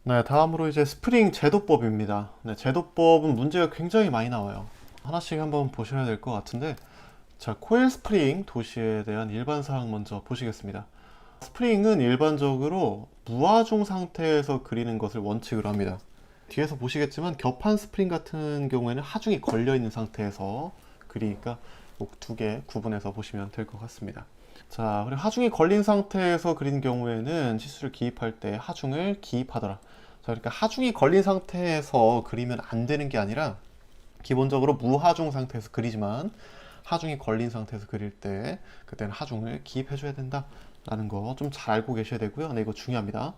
네, 다음으로 이제 스프링 제도법입니다. 네, 제도법은 문제가 굉장히 많이 나와요. 하나씩 한번 보셔야 될 것 같은데, 자, 코일 스프링 도시에 대한 일반 사항 먼저 보시겠습니다. 스프링은 일반적으로 무하중 상태에서 그리는 것을 원칙으로 합니다. 뒤에서 보시겠지만 겹한 스프링 같은 경우에는 하중이 걸려 있는 상태에서 그리니까 꼭 두 개 구분해서 보시면 될 것 같습니다. 자, 그리고 하중이 걸린 상태에서 그린 경우에는 치수를 기입할 때 하중을 기입하더라. 자, 그러니까 하중이 걸린 상태에서 그리면 안 되는 게 아니라 기본적으로 무하중 상태에서 그리지만 하중이 걸린 상태에서 그릴 때 그때는 하중을 기입해줘야 된다 라는 거 좀 잘 알고 계셔야 되고요. 네, 이거 중요합니다.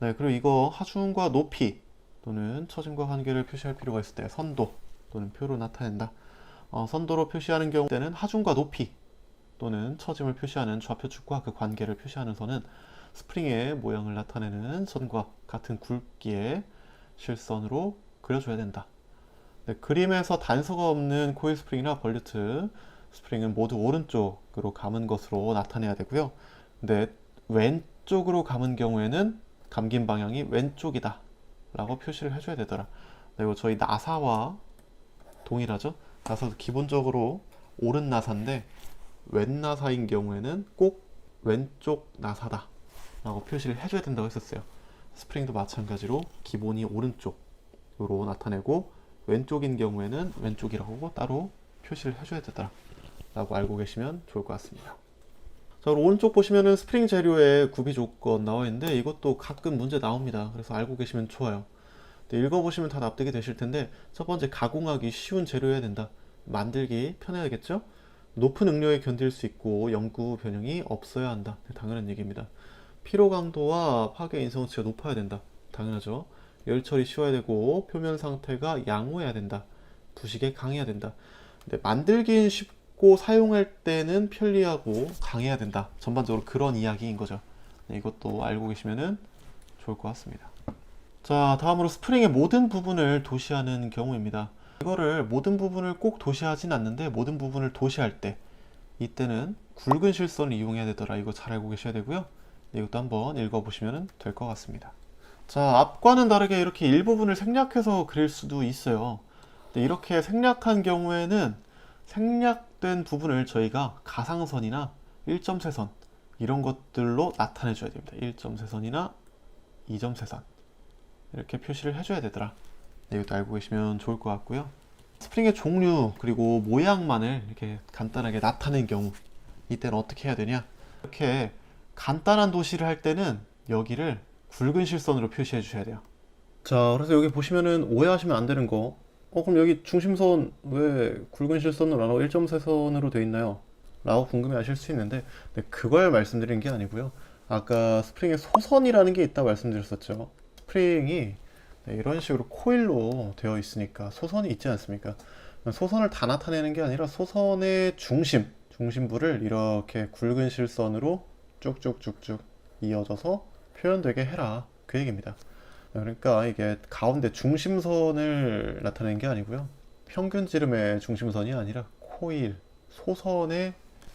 네, 그리고 이거 하중과 높이 또는 처짐과 관계를 표시할 필요가 있을 때 선도 또는 표로 나타낸다. 선도로 표시하는 경우에는 하중과 높이 또는 처짐을 표시하는 좌표축과 그 관계를 표시하는 선은 스프링의 모양을 나타내는 선과 같은 굵기의 실선으로 그려줘야 된다. 네, 그림에서 단서가 없는 코일 스프링이나 벌리트 스프링은 모두 오른쪽으로 감은 것으로 나타내야 되고요. 근데 왼쪽으로 감은 경우에는 감긴 방향이 왼쪽이다 라고 표시를 해줘야 되더라. 네, 이거 저희 나사와 동일하죠? 나사도 기본적으로 오른 나사인데 왼 나사인 경우에는 꼭 왼쪽 나사다 라고 표시를 해줘야 된다고 했었어요. 스프링도 마찬가지로 기본이 오른쪽으로 나타내고 왼쪽인 경우에는 왼쪽이라고 따로 표시를 해줘야 되더라 라고 알고 계시면 좋을 것 같습니다. 자, 그리고 오른쪽 보시면은 스프링 재료의 구비 조건 나와 있는데 이것도 가끔 문제 나옵니다. 그래서 알고 계시면 좋아요. 읽어보시면 다 납득이 되실 텐데, 첫 번째, 가공하기 쉬운 재료여야 된다. 만들기 편해야겠죠? 높은 응력에 견딜 수 있고 영구 변형이 없어야 한다. 당연한 얘기입니다. 피로 강도와 파괴 인성치가 높아야 된다. 당연하죠. 열 처리 쉬워야 되고 표면 상태가 양호해야 된다. 부식에 강해야 된다. 근데 만들기는 쉽고 사용할 때는 편리하고 강해야 된다. 전반적으로 그런 이야기인 거죠. 네, 이것도 알고 계시면 좋을 것 같습니다. 자, 다음으로 스프링의 모든 부분을 도시하는 경우입니다. 이거를 모든 부분을 꼭 도시하진 않는데 모든 부분을 도시할 때 이때는 굵은 실선을 이용해야 되더라. 이거 잘 알고 계셔야 되고요. 네, 이것도 한번 읽어보시면 될 것 같습니다. 자, 앞과는 다르게 이렇게 일부분을 생략해서 그릴 수도 있어요. 근데 이렇게 생략한 경우에는 생략된 부분을 저희가 가상선이나 1점세선 이런 것들로 나타내 줘야 됩니다. 1점세선이나 2점세선 이렇게 표시를 해줘야 되더라. 네, 이것도 알고 계시면 좋을 것 같고요. 스프링의 종류 그리고 모양만을 이렇게 간단하게 나타낸 경우 이때는 어떻게 해야 되냐, 이렇게 간단한 도시를 할 때는 여기를 굵은 실선으로 표시해 주셔야 돼요. 자, 그래서 여기 보시면은 오해하시면 안 되는 거, 그럼 여기 중심선 왜 굵은 실선으로 안 하고 1점세선으로 돼 있나요? 라고 궁금해 하실 수 있는데, 네, 그걸 말씀드린 게 아니고요. 아까 스프링에 소선이라는 게 있다고 말씀드렸었죠. 스프링이 이런 식으로 코일로 되어 있으니까 소선이 있지 않습니까? 소선을 다 나타내는 게 아니라 소선의 중심부를 이렇게 굵은 실선으로 쭉쭉쭉쭉 이어져서 표현되게 해라, 그 얘기입니다. 그러니까 이게 가운데 중심선을 나타내는 게 아니고요. 평균 지름의 중심선이 아니라 코일, 소선의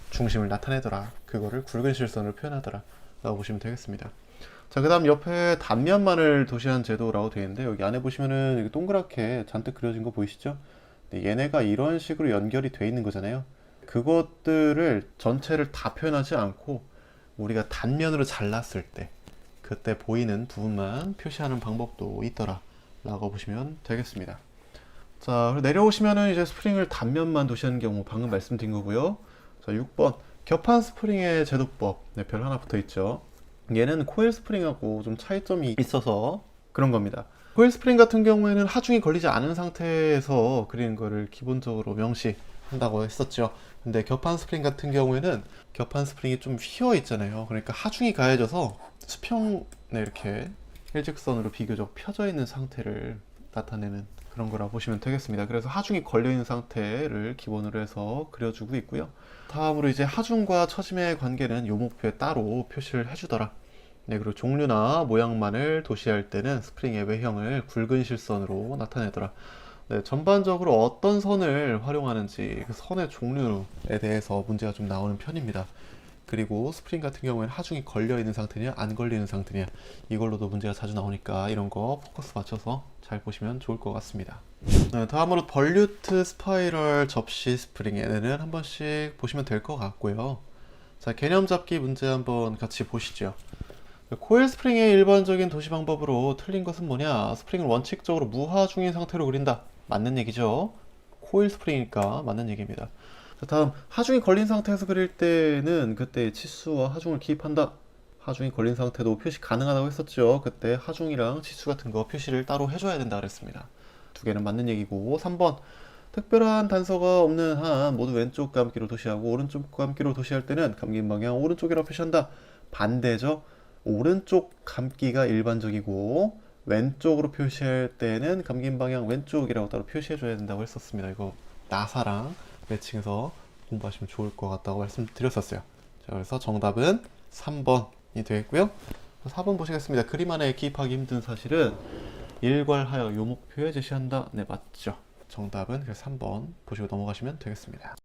중심을 나타내더라. 그거를 굵은 실선으로 표현하더라 라고 보시면 되겠습니다. 자, 그 다음 옆에 단면만을 도시한 제도라고 되어 있는데, 여기 안에 보시면은 동그랗게 잔뜩 그려진 거 보이시죠? 얘네가 이런 식으로 연결이 되어 있는 거잖아요. 그것들을 전체를 다 표현하지 않고 우리가 단면으로 잘랐을 때 그때 보이는 부분만 표시하는 방법도 있더라 라고 보시면 되겠습니다. 자, 내려오시면은 이제 스프링을 단면만 도시하는 경우 방금 말씀드린 거고요. 자, 6번 겹한 스프링의 제도법. 네, 별 하나 붙어 있죠. 얘는 코일 스프링하고 좀 차이점이 있어서 그런 겁니다. 코일 스프링 같은 경우에는 하중이 걸리지 않은 상태에서 그리는 거를 기본적으로 명시한다고 했었죠. 근데 겹한 스프링 같은 경우에는 겹한 스프링이 좀 휘어 있잖아요. 그러니까 하중이 가해져서 수평에 이렇게 일직선으로 비교적 펴져 있는 상태를 나타내는 그런 거라 보시면 되겠습니다. 그래서 하중이 걸려 있는 상태를 기본으로 해서 그려주고 있고요. 다음으로 이제 하중과 처짐의 관계는 요목표에 따로 표시를 해주더라. 네, 그리고 종류나 모양만을 도시할 때는 스프링의 외형을 굵은 실선으로 나타내더라. 네, 전반적으로 어떤 선을 활용하는지 그 선의 종류에 대해서 문제가 좀 나오는 편입니다. 그리고 스프링 같은 경우에는 하중이 걸려있는 상태냐 안 걸리는 상태냐, 이걸로도 문제가 자주 나오니까 이런 거 포커스 맞춰서 잘 보시면 좋을 것 같습니다. 네, 다음으로 벌류트 스파이럴 접시 스프링, 얘네는 한 번씩 보시면 될 것 같고요. 자, 개념 잡기 문제 한번 같이 보시죠. 코일 스프링의 일반적인 도시 방법으로 틀린 것은 뭐냐? 스프링을 원칙적으로 무하중인 상태로 그린다. 맞는 얘기죠. 코일 스프링이니까 맞는 얘기입니다. 자, 다음 하중이 걸린 상태에서 그릴 때는 그때 치수와 하중을 기입한다. 하중이 걸린 상태도 표시 가능하다고 했었죠. 그때 하중이랑 치수 같은 거 표시를 따로 해줘야 된다 그랬습니다. 두 개는 맞는 얘기고, 3번 특별한 단서가 없는 한 모두 왼쪽 감기로 도시하고 오른쪽 감기로 도시할 때는 감긴 방향 오른쪽이라고 표시한다. 반대죠. 오른쪽 감기가 일반적이고 왼쪽으로 표시할 때는 감긴 방향 왼쪽이라고 따로 표시해줘야 된다고 했었습니다. 이거 나사랑 매칭해서 공부하시면 좋을 것 같다고 말씀드렸었어요. 자, 그래서 정답은 3번이 되겠고요. 4번 보시겠습니다. 그림 안에 기입하기 힘든 사실은 일괄하여 요목표에 제시한다. 네, 맞죠. 정답은 3번 보시고 넘어가시면 되겠습니다.